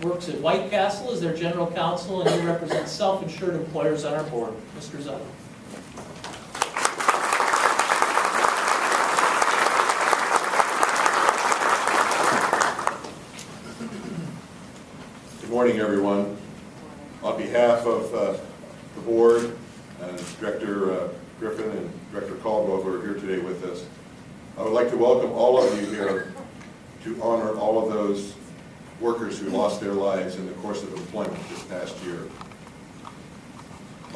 works at White Castle as their general counsel, and he represents self-insured employers on our board. Mr. Zuk. Good morning, everyone. On behalf of the board, Director Griffin and Director Caldwell, who are here today with us, I would like to welcome all of you here to honor all of those workers who lost their lives in the course of employment this past year.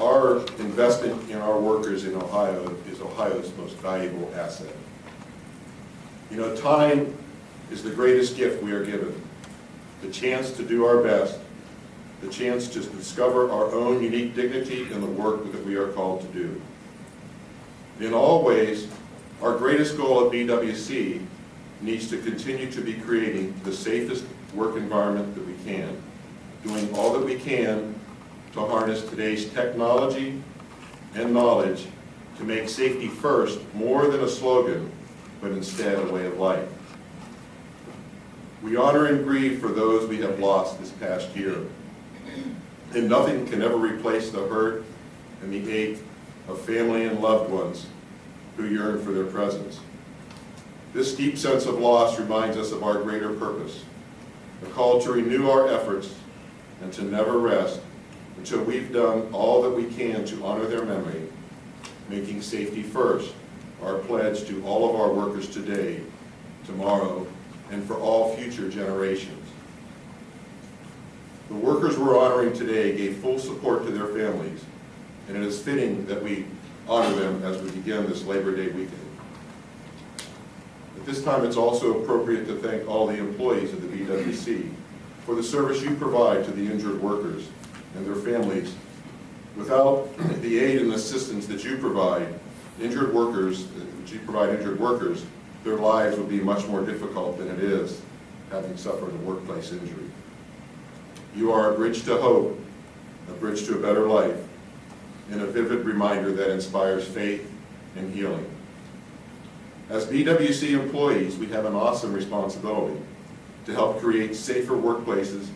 Our investment in our workers in Ohio is Ohio's most valuable asset. You know, time is the greatest gift we are given. The chance to do our best, the chance to discover our own unique dignity in the work that we are called to do. In all ways, our greatest goal at BWC needs to continue to be creating the safest work environment that we can, doing all that we can to harness today's technology and knowledge to make safety first more than a slogan, but instead a way of life. We honor and grieve for those we have lost this past year, and nothing can ever replace the hurt and the ache of family and loved ones who yearn for their presence. This deep sense of loss reminds us of our greater purpose, a call to renew our efforts and to never rest until we've done all that we can to honor their memory, making safety first our pledge to all of our workers today, tomorrow, and for all future generations. The workers we're honoring today gave full support to their families, and it is fitting that we honor them as we begin this Labor Day weekend. At this time, it's also appropriate to thank all the employees of the BWC for the service you provide to the injured workers and their families. Without the aid and assistance that you provide injured workers, their lives would be much more difficult than it is having suffered a workplace injury. You are a bridge to hope, a bridge to a better life, and a vivid reminder that inspires faith and healing. As BWC employees, we have an awesome responsibility to help create safer workplaces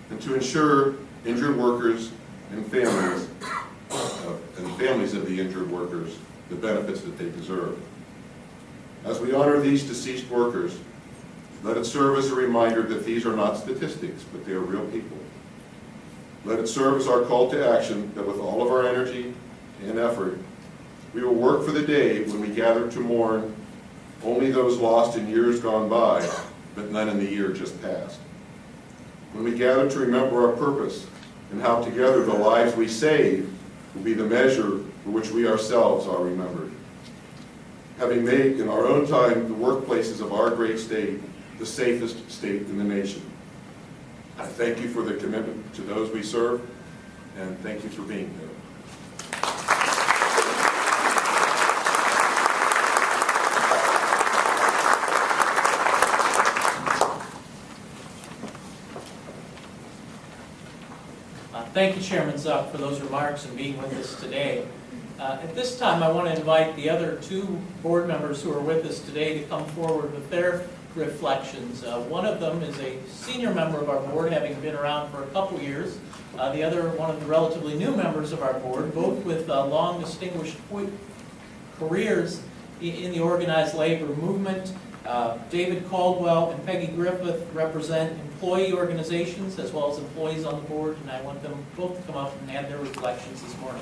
and to ensure injured workers and families of the injured workers the benefits that they deserve. As we honor these deceased workers, let it serve as a reminder that these are not statistics, but they are real people. Let it serve as our call to action that with all of our energy and effort, we will work for the day when we gather to mourn only those lost in years gone by, but none in the year just passed. When we gather to remember our purpose and how together the lives we save will be the measure for which we ourselves are remembered. Having made in our own time the workplaces of our great state the safest state in the nation. I thank you for the commitment to those we serve, and thank you for being here. Thank you, Chairman Zuk, for those remarks and being with us today. At this time, I want to invite the other two board members who are with us today to come forward with their reflections. One of them is a senior member of our board, having been around for a couple years. The other, one of the relatively new members of our board, both with long distinguished careers in the organized labor movement. David Caldwell and Peggy Griffith represent employee organizations as well as employees on the board, and I want them both to come up and add their reflections this morning.